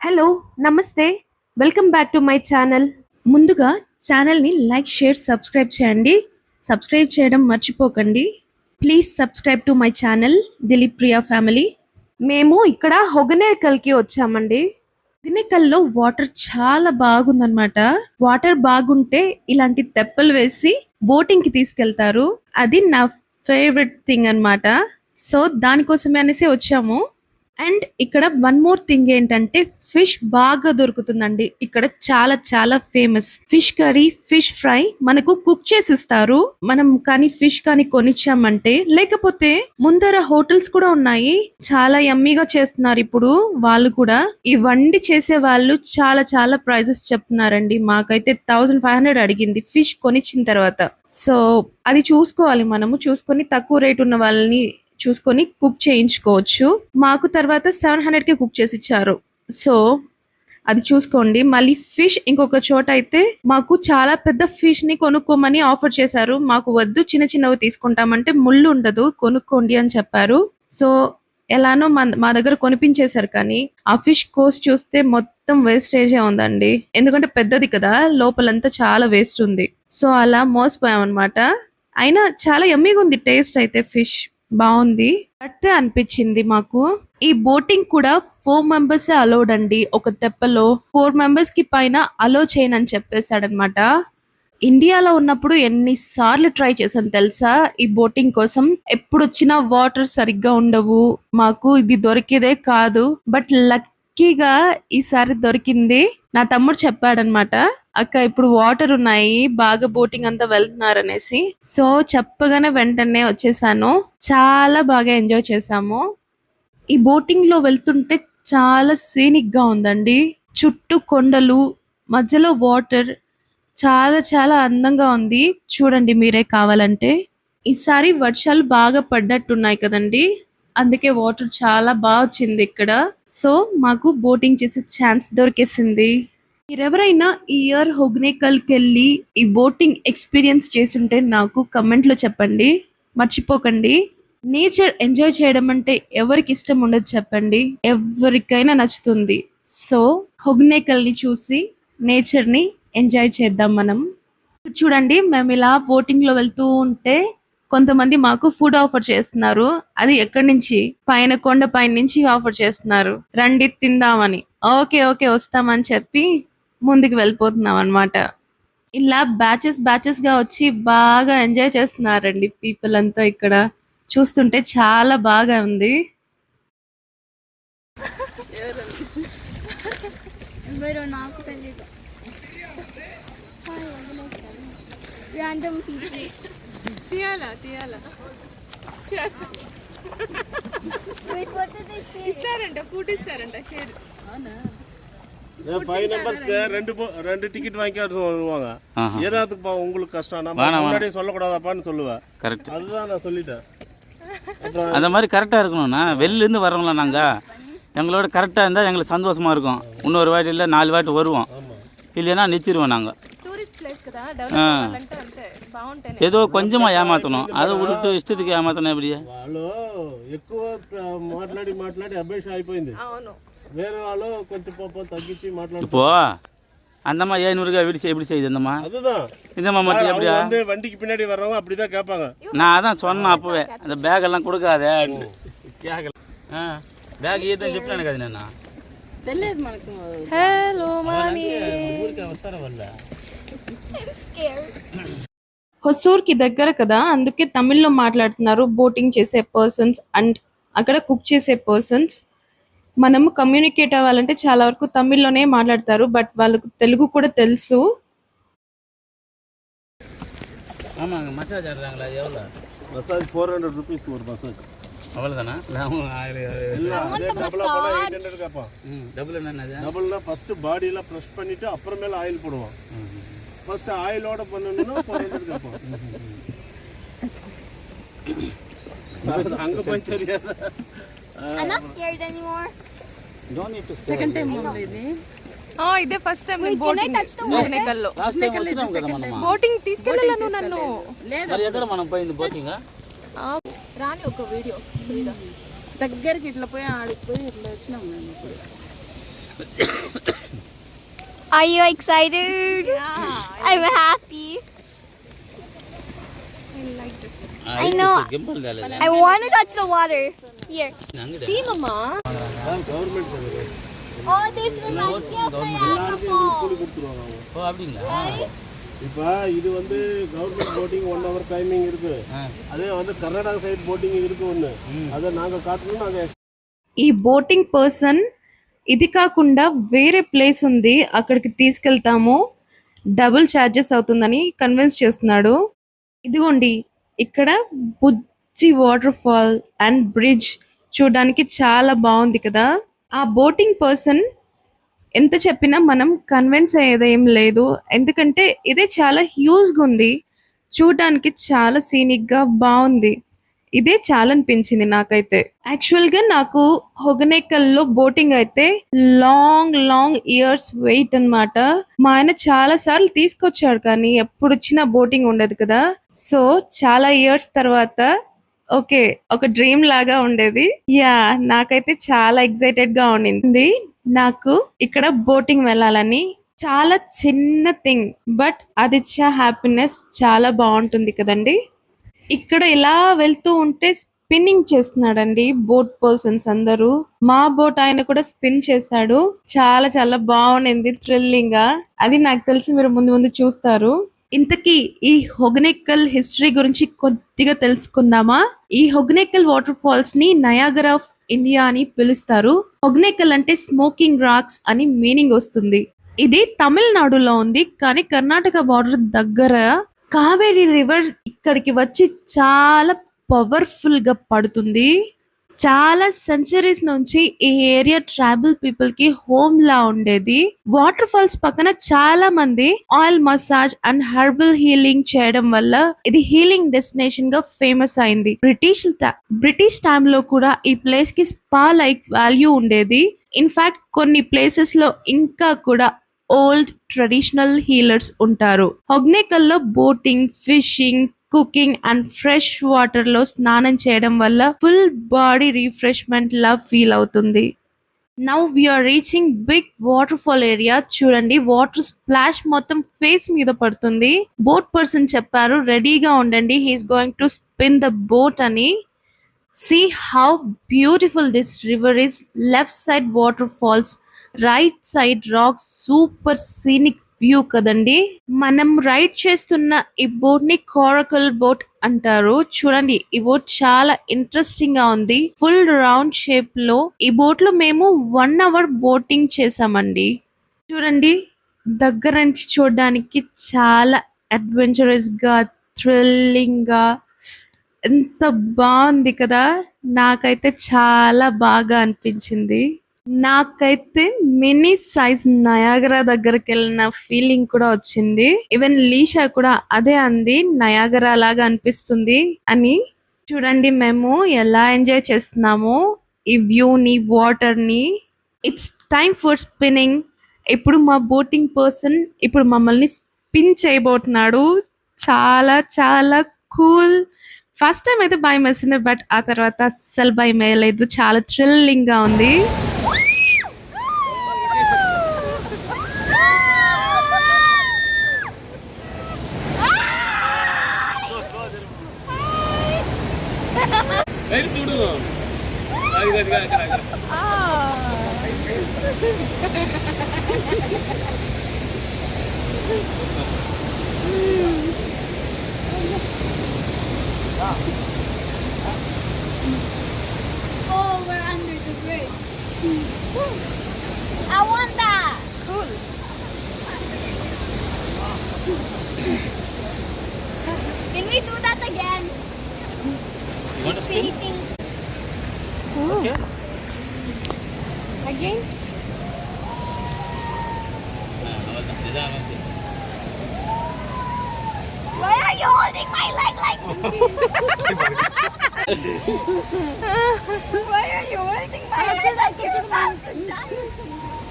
Hello! నమస్తే. Welcome back to my channel. ముందుగా ఛానల్‌ని లైక్, షేర్, సబ్స్క్రైబ్ చేయండి. సబ్స్క్రైబ్ చేయడం మర్చిపోకండి. Please subscribe to my channel Dilip Priya family. మేము ఇక్కడ హొగనేకల్‌కి వచ్చామండి. హొగనేకల్‌లో వాటర్ చాలా బాగుందనమాట. వాటర్ బాగుంటే ఇలాంటి తెప్పలు వేసి బోటింగ్‌కి తీసుకెళ్తారు. అది నా ఫేవరెట్ థింగ్ అనమాట. సో, దానికోసమే అనేసి వచ్చాము. అండ్ ఇక్కడ వన్ మోర్ థింగ్ ఏంటంటే ఫిష్ బాగా దొరుకుతుందండి. ఇక్కడ చాలా చాలా famous. Fish curry, fish fry మనకు కుక్ చేసి ఇస్తారు. మనం కానీ ఫిష్ కానీ కొనిచ్చామంటే, లేకపోతే ముందర హోటల్స్ కూడా ఉన్నాయి. చాలా యమ్మీగా చేస్తున్నారు ఇప్పుడు వాళ్ళు కూడా. ఈ వండి చేసే వాళ్ళు చాలా చాలా ప్రైజెస్ చెప్తున్నారండి. మాకైతే 1500 అడిగింది ఫిష్ కొనిచ్చిన తర్వాత. సో అది చూసుకోవాలి, మనము చూసుకొని తక్కువ రేట్ ఉన్న వాళ్ళని చూసుకొని కుక్ చేయించుకోవచ్చు. మాకు తర్వాత 700కి కుక్ చేసి ఇచ్చారు. సో అది చూసుకోండి. మళ్ళీ ఫిష్ ఇంకొక చోట అయితే మాకు చాలా పెద్ద ఫిష్ ని కొనుక్కోమని ఆఫర్ చేశారు. మాకు వద్దు, చిన్న చిన్నవి తీసుకుంటామంటే ముళ్ళు ఉండదు, కొనుక్కోండి అని చెప్పారు. సో ఎలానో మా దగ్గర కొనిపించేశారు. కానీ ఆ ఫిష్ కోస్ట్ చూస్తే మొత్తం వేస్టేజే ఉందండి. ఎందుకంటే పెద్దది కదా, లోపలంతా చాలా వేస్ట్ ఉంది. సో అలా మోసపోయాం అనమాట. అయినా చాలా యమ్మీగా ఉంది టేస్ట్ అయితే. ఫిష్ బాగుంది. పడితే అనిపించింది మాకు. ఈ బోటింగ్ కూడా 4 మెంబర్స్ అలౌడ్ అండి. ఒక తెప్పలో 4 మెంబర్స్ కి పైన అలో చేయనని చెప్పేశాడనమాట. ఇండియాలో ఉన్నప్పుడు ఎన్నిసార్లు ట్రై చేశాను తెలుసా ఈ బోటింగ్ కోసం. ఎప్పుడు వచ్చినా వాటర్ సరిగ్గా ఉండవు, మాకు ఇది దొరికేదే కాదు. బట్ లక్కీగా ఈసారి దొరికింది. నా తమ్ముడు చెప్పాడనమాట, అక్క ఇప్పుడు వాటర్ ఉన్నాయి, బాగా బోటింగ్ అంతా వెళ్తున్నారనేసి. సో చెప్పగానే వెంటనే వచ్చేసాను. చాలా బాగా ఎంజాయ్ చేసాము. ఈ బోటింగ్ లో వెళ్తుంటే చాలా సీనిక్ గా ఉందండి. చుట్టూ కొండలు, మధ్యలో వాటర్, చాలా చాలా అందంగా ఉంది. చూడండి మీరే కావాలంటే. ఈసారి వర్షాలు బాగా పడ్డట్టున్నాయి కదండి, అందుకే వాటర్ చాలా బాగా వచ్చింది ఇక్కడ. సో మాకు బోటింగ్ చేసే ఛాన్స్ దొరికేసింది. మీరెవరైనా ఈ ఇయర్ హొగనేకల్కి వెళ్ళి ఈ బోటింగ్ ఎక్స్పీరియన్స్ చేస్తుంటే నాకు కమెంట్ లో చెప్పండి, మర్చిపోకండి. నేచర్ ఎంజాయ్ చేయడం అంటే ఎవరికి ఇష్టం ఉండదు చెప్పండి, ఎవరికైనా నచ్చుతుంది. సో హొగనేకల్ ని చూసి నేచర్ ని ఎంజాయ్ చేద్దాం మనం. చూడండి, మేము ఇలా బోటింగ్ లో వెళ్తూ ఉంటే కొంతమంది మాకు ఫుడ్ ఆఫర్ చేస్తున్నారు. అది ఎక్కడి నుంచి? పైన కొండ పైన నుంచి ఆఫర్ చేస్తున్నారు, రండి తిందామని. ఓకే ఓకే వస్తామని చెప్పి ముందుకు వెళ్ళిపోతున్నాం అనమాట. ఇలా బ్యాచెస్ గా వచ్చి బాగా ఎంజాయ్ చేస్తున్నారండి పీపుల్ అంతా. ఇక్కడ చూస్తుంటే చాలా బాగా ఉంది. ఇస్తారంట, ఫుడ్ ఇస్తారంట షేర్. ஃபைவ் நம்பர்ஸ்க்கு ரெண்டு டிக்கெட் வாங்கி வருவாங்க. ஏறாதுக்கு உங்களுக்கு கஷ்டம், நான் முன்னாடியே சொல்லக்கூடாதாப்பான்னு சொல்லுவேன். கரெக்ட், அதுதான் நான் சொல்லிட்டேன். அந்த மாதிரி கரெக்டாக இருக்கணும்ண்ணா. வெளிலேருந்து வரோம்ல நாங்கள், எங்களோட கரெக்டாக இருந்தால் எங்களுக்கு சந்தோஷமாக இருக்கும். இன்னொரு வாட்டி இல்லை 4 வாட்டி வருவோம், இல்லைன்னா நிறுத்திடுவோம் நாங்கள். ఏదో కొంచెం ఏమాతనం, అదే ఉడుటు ఇష్టదికి ఏమాతనం ఎప్పుడు వాళ్ళు ఎక్కువ మాట్లాడి అభ్యాసం అయిపోయింది. వేరే వాళ్ళు కొంచెం పాపం తగ్గించి మాట్లాడు. இப்போ அந்தம்மா 700 விடிச்சு எப்படி செய்யுது அந்தம்மா? அதுதான் இந்தம்மா மட்டும் எப்படியா வந்து வண்டிக்கு பின்னாடி வர்றவங்க அப்படிதான் கேட்பாங்க. நான் அதான் சொன்னேன் அப்பவே, அந்த பேக் எல்லாம் கொடுக்காதே கேட்கல. பேக் ఏదని చెప్పాను కదా నేను. తెలియదు మనకు. హలో మామీ, ఊరికే వస్తారా వల్ల? హొసూర్కి దగ్గర కదా, అందుకే తమిళ్లో మాట్లాడుతున్నారు బోటింగ్ చేసే పర్సన్స్ అండ్ అక్కడ కుక్ చేసే పర్సన్స్. మనము కమ్యూనికేట్ అవ్వాలంటే చాలా వరకు తమిళ్లోనే మాట్లాడతారు, బట్ వాళ్ళకు తెలుగు కూడా తెలుసు. ஆமாங்க, மசாஜ் ஆடுறாங்களா? எவ்வளோ மசாஜ்? 400 rupees ஒரு மசாஜ். அவ்வளோதானா? டபுள் என்னது? டபுள்னா ஃபர்ஸ்ட் பாடியெல்லாம் ப்ரெஷ் பண்ணிட்டு அப்புறமேல ஆயில் போடுவோம். ஃபர்ஸ்ட் ஆயிலோட பண்ணணும்னா 400 கேட்போம். அங்க போய் தெரியாது. I'm not scared anymore. Don't need to scare. Second time ఇది. ఇదే first time Wait, can I touch the water? హొగనేకల్లో. లాస్ట్ టైం వచ్చినాం కదా మనము. బోటింగ్ తీసుకెళ్ళాను నన్ను. మరి ఎక్కడ మనం పోయింది బోటింగ్? రాని ఒక వీడియో దగ్గరికి ఇట్లా పోయి ఆడికి పోయి ఇట్లా వచ్చినాం మేము ఇప్పుడు. Are you excited? Yeah, I'm happy. I like this. I know. గింపలు తేలేదా? I want to touch the water. Here. అంగడి తీమమ్మా. Government Oh, this reminds me of Niagara Falls. ஓ அப்படிங்களா? இப்போ இது வந்து கவர்மெண்ட் போட்டிங் 1 hour டைமிங் இருக்கு. அதே வந்து கர்நாடகா சைடு போட்டிங் இருக்கு ஒன்று. அதை நாங்கள் காட்டணும். நாங்கள் ఈ బోటింగ్ పర్సన్ ఇది కాకుండా వేరే ప్లేస్ ఉంది అక్కడికి తీసుకెళ్తాము, డబుల్ ఛార్జెస్ అవుతుందని కన్విన్స్ చేస్తున్నాడు. ఇదిగోండి ఇక్కడ బుజ్జి వాటర్ ఫాల్ అండ్ బ్రిడ్జ్ చూడడానికి చాలా బాగుంది కదా. ఆ బోటింగ్ పర్సన్ ఎంత చెప్పినా మనం కన్విన్స్ అయ్యేదేం లేదు, ఎందుకంటే ఇదే చాలా హ్యూజ్గా ఉంది, చూడడానికి చాలా సీనిక్గా బాగుంది. ఇదే చాలా అనిపించింది నాకైతే. యాక్చువల్గా నాకు హొగనేకల్లో బోటింగ్ అయితే లాంగ్ ఇయర్స్ వెయిట్ అన్నమాట. మా ఆయన చాలా సార్లు తీసుకొచ్చాడు కానీ ఎప్పుడు వచ్చినా బోటింగ్ ఉండదు కదా. సో చాలా ఇయర్స్ తర్వాత ఓకే ఒక డ్రీమ్ లాగా ఉండేది. యా నాకైతే చాలా ఎక్సైటెడ్ గా ఉండింది. నాకు ఇక్కడ బోటింగ్ వెళ్ళాలని. చాలా చిన్న థింగ్ బట్ అది ఇచ్చే హ్యాపీనెస్ చాలా బాగుంటుంది కదండి. ఇక్కడ ఇలా వెళ్తూ ఉంటే స్పిన్నింగ్ చేస్తున్నాడండి బోట్ పర్సన్స్ అందరూ. మా బోట్ ఆయన కూడా స్పిన్ చేశాడు. చాలా చాలా బాగుండింది, థ్రిల్లింగ్ గా. అది నాకు తెలిసి మీరు ముందు ముందు చూస్తారు. ఇంతకీ ఈ హొగనేకల్ హిస్టరీ గురించి కొద్దిగా తెలుసుకుందామా. ఈ హొగనేకల్ వాటర్ ఫాల్స్ ని నయాగరా ఆఫ్ ఇండియా అని పిలుస్తారు. హొగనేకల్ అంటే స్మోకింగ్ రాక్స్ అని మీనింగ్ వస్తుంది. ఇది తమిళనాడులో ఉంది కానీ కర్ణాటక బార్డర్ దగ్గర కావేరీ రివర్ ఇక్కడికి వచ్చి చాలా పవర్ఫుల్ గా పడుతుంది. చాలా సెంచరీస్ నుంచి ఈ ఏరియా ట్రైబల్ పీపుల్ కి హోమ్ లా ఉండేది. వాటర్ ఫాల్స్ పక్కన చాలా మంది oil massage and herbal healing చేయడం వల్ల ఇది హీలింగ్ డెస్టినేషన్ గా ఫేమస్ అయింది. బ్రిటిష్ టైమ్ లో కూడా ఈ ప్లేస్ కి స్పా లైక్ వాల్యూ ఉండేది. ఇన్ఫాక్ట్ కొన్ని ప్లేసెస్ లో ఇంకా కూడా ఓల్డ్ ట్రెడిషనల్ హీలర్స్ ఉంటారు. హొగనేకల్లో boating, fishing, cooking and fresh water లో స్నానం చేయడం వల్ల ఫుల్ బాడీ రిఫ్రెష్మెంట్ లా ఫీల్ అవుతుంది. Now we're reaching big waterfall area. చూడండి వాటర్ స్ప్లాష్ మొత్తం ఫేస్ మీద పడుతుంది. బోట్ పర్సన్ చెప్పారు రెడీగా ఉండండి, he's going to spin the boat అని. See how beautiful this river is. Left side waterfalls, right side rocks, super scenic view కదండి. మనం రైడ్ చేస్తున్న ఈ బోట్ ని కోరకల్ బోట్ అంటారు. చూడండి ఈ బోట్ చాలా ఇంట్రెస్టింగ్ గా ఉంది. ఫుల్ రౌండ్ షేప్ లో ఈ బోట్ లో మేము 1 hour బోటింగ్ చేసామండి. చూడండి దగ్గర నుంచి చూడడానికి చాలా అడ్వెంచరస్ గా, థ్రిల్లింగ్ గా ఎంత బాగుంది కదా. నాకైతే చాలా బాగా అనిపించింది. నాకైతే మినీ సైజ్ నయాగరా దగ్గరికి వెళ్ళిన ఫీలింగ్ కూడా వచ్చింది. ఈవెన్ లీషా కూడా అదే అంది, నయాగరా లాగా అనిపిస్తుంది అని. చూడండి మేము ఎలా ఎంజాయ్ చేస్తున్నామో ఈ వ్యూని, వాటర్ ని. It's time for spinning. ఇప్పుడు మా బోటింగ్ పర్సన్ ఇప్పుడు మమ్మల్ని స్పిన్ చేయబోతున్నాడు. చాలా చాలా కూల్. ఫస్ట్ టైం అయితే భయం వేసింది బట్ ఆ తర్వాత అస్సలు భయం వేయలేదు, చాలా థ్రిల్లింగ్ గా ఉంది. చూడు Oh, we're under the bridge. I want that. Cool. Can we do that again? Spinning. Okay Again? Why are you holding my leg like Why are you holding my leg like you're about to die?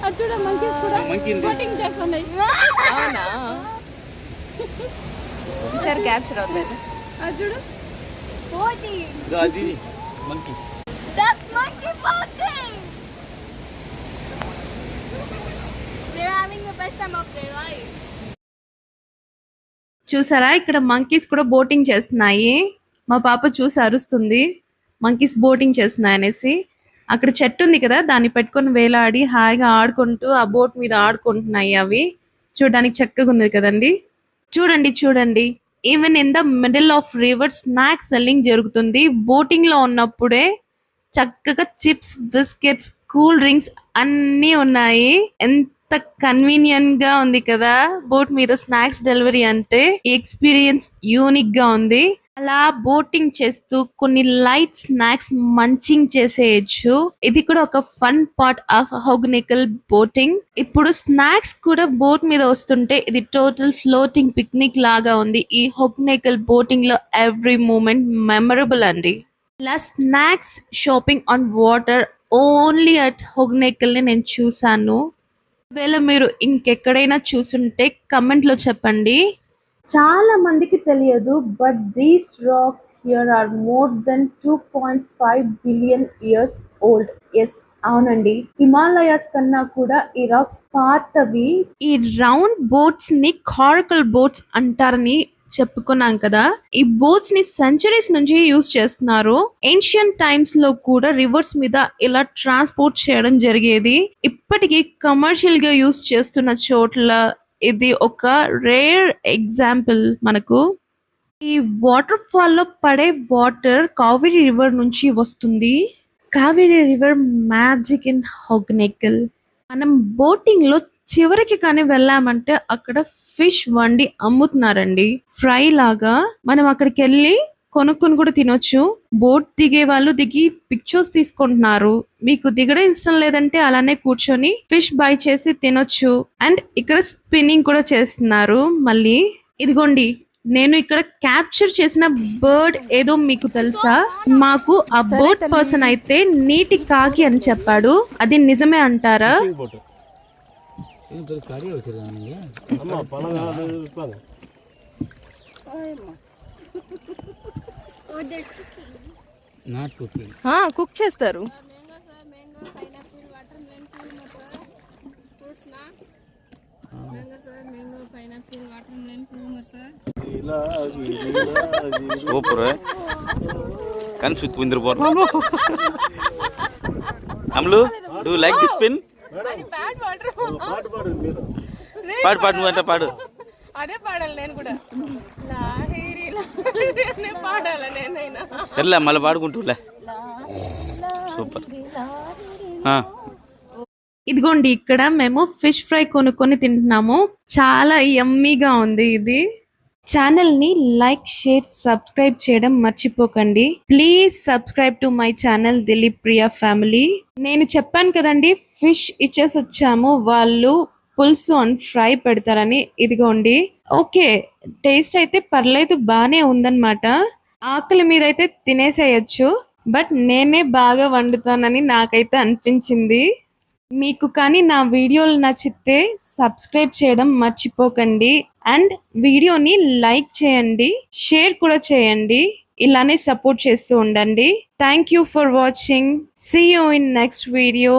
అటు చూడ monkeys కూడా monkey ఉంది. Boating చేస్తున్నాయి. అవునా? ఈసారి capture అవుతుంది. అది చూడు. Boating. అది monkey. That's monkey boating. Super stomach day, right? చూసారా ఇక్కడ మంకీస్ కూడా బోటింగ్ చేస్తున్నాయి. మా పాప చూసి అరుస్తుంది మంకీస్ బోటింగ్ చేస్తున్నాయి అనేసి. అక్కడ చెట్టు ఉంది కదా దాన్ని పెట్టుకొని వేలాడి హాయిగా ఆడుకుంటూ ఆ బోట్ మీద ఆడుకుంటున్నాయి. అవి చూడడానికి చక్కగా ఉంది కదండి. చూడండి even in the middle of river snacks selling జరుగుతుంది. బోటింగ్ లో ఉన్నప్పుడే చక్కగా చిప్స్ బిస్కెట్స్ కూల్ డ్రింక్స్ అన్నీ ఉన్నాయి. ఎంత కన్వీనియంట్ గా ఉంది కదా బోట్ మీద స్నాక్స్ డెలివరీ అంటే. ఎక్స్పీరియన్స్ యూనిక్ గా ఉంది. అలా బోటింగ్ చేస్తూ కొన్ని లైట్ స్నాక్స్ మంచింగ్ చేసేయచ్చు. ఇది కూడా ఒక fun part of Hogenakkal boating. ఇప్పుడు స్నాక్స్ కూడా బోట్ మీద వస్తుంటే ఇది టోటల్ ఫ్లోటింగ్ పిక్నిక్ లాగా ఉంది. ఈ హోగ్నికల్ బోటింగ్ లో ఎవ్రీ మూమెంట్ మెమరబుల్ అండి. ఇలా snacks shopping on water only at Hogenakkal ని నేను చూసాను. ఒకవేళ మీరు ఇంకెక్కడైనా చూసుంటే కమెంట్ లో చెప్పండి. చాలా మందికి తెలియదు but these rocks here are more than 2.5 billion years old. Yes అవునండి, హిమాలయాస్ కన్నా కూడా ఈ రాక్స్ పాతవి. ఈ రౌండ్ బోట్స్ ని కారకల్ బోట్స్ అంటారని చెప్పుకున్నాం కదా. ఈ బోట్స్ ని సెంచరీస్ నుంచి యూజ్ చేస్తున్నారు. ఏన్షియంట్ టైమ్స్ లో కూడా రివర్స్ మీద ఇలా ట్రాన్స్పోర్ట్ చేయడం జరిగేది. ఇప్పటికీ కమర్షియల్ గా యూజ్ చేస్తున్న చోట్ల ఇది ఒక రేర్ ఎగ్జాంపుల్ మనకు. ఈ వాటర్ ఫాల్ లో పడే వాటర్ కావేరీ రివర్ నుంచి వస్తుంది. Kaveri river magic in Hogenakkal. మనం బోటింగ్ లో చివరికి కానీ వెళ్ళామంటే అక్కడ ఫిష్ వండి అమ్ముతున్నారండి ఫ్రై లాగా. మనం అక్కడికి వెళ్ళి కొనుక్కొని కూడా తినొచ్చు. బోట్ దిగే వాళ్ళు దిగి పిక్చర్స్ తీసుకుంటున్నారు. మీకు దిగడం ఇష్టం లేదంటే అలానే కూర్చొని ఫిష్ బై చేసి తినొచ్చు. అండ్ ఇక్కడ స్పిన్నింగ్ కూడా చేస్తున్నారు. మళ్ళీ ఇదిగోండి నేను ఇక్కడ క్యాప్చర్ చేసిన బర్డ్ ఏదో మీకు తెలుసా? మాకు ఆ బోట్ పర్సన్ అయితే నీటి కాకి అని చెప్పాడు. అది నిజమే అంటారా? போட்டு ஏன் பேர் கறியை வச்சிருக்காங்க நீங்கள்? ஆமாம் பழங்க அது விற்பாங்க. Oh, they're cooking. Not cooking. Cook చేస్తారు. Mango, sir. Mango, pineapple, watermelon, cool sir. Fruits, na? Mango, sir. Mango, pineapple, watermelon, cool sir. ఇలా సూపర్ కన్ను చుట్టూ ముందర పోరు. Ammulu do like this pin? Bad water. పాటు పాడు మీరు. పాడు నువ్వంటే పాడు. అదే పాడాలి నేను కూడా. లాహిరి లాహిరి పాడాలి నేనైనా. సర్లే మళ్ళీ పాడుకుంటూలే. సూపర్. ఇదిగోండి ఇక్కడ మేము ఫిష్ ఫ్రై కొనుక్కొని తింటున్నాము. చాలా యమ్మీగా ఉంది ఇది. ఛానల్ ని లైక్ షేర్ సబ్స్క్రైబ్ చేయడం మర్చిపోకండి. Please subscribe to my channel Dilip Priya family. నేను చెప్పాను కదండి ఫిష్ ఇచ్చేసి వచ్చాము. వాళ్ళు పులుసు అండ్ ఫ్రై పెడతారని. ఇదిగోండి ఓకే టేస్ట్ అయితే పర్లేదు బానే ఉందన్నమాట. ఆకలి మీద అయితే తినేసేయచ్చు. బట్ నేనే బాగా వండుతానని నాకైతే అనిపించింది. మీకు కానీ నా వీడియోలు నచ్చితే సబ్స్క్రైబ్ చేయడం మర్చిపోకండి. అండ్ వీడియోని లైక్ చేయండి, షేర్ కూడా చేయండి. ఇలానే సపోర్ట్ చేస్తూ ఉండండి. Thank you for watching. See you in next video.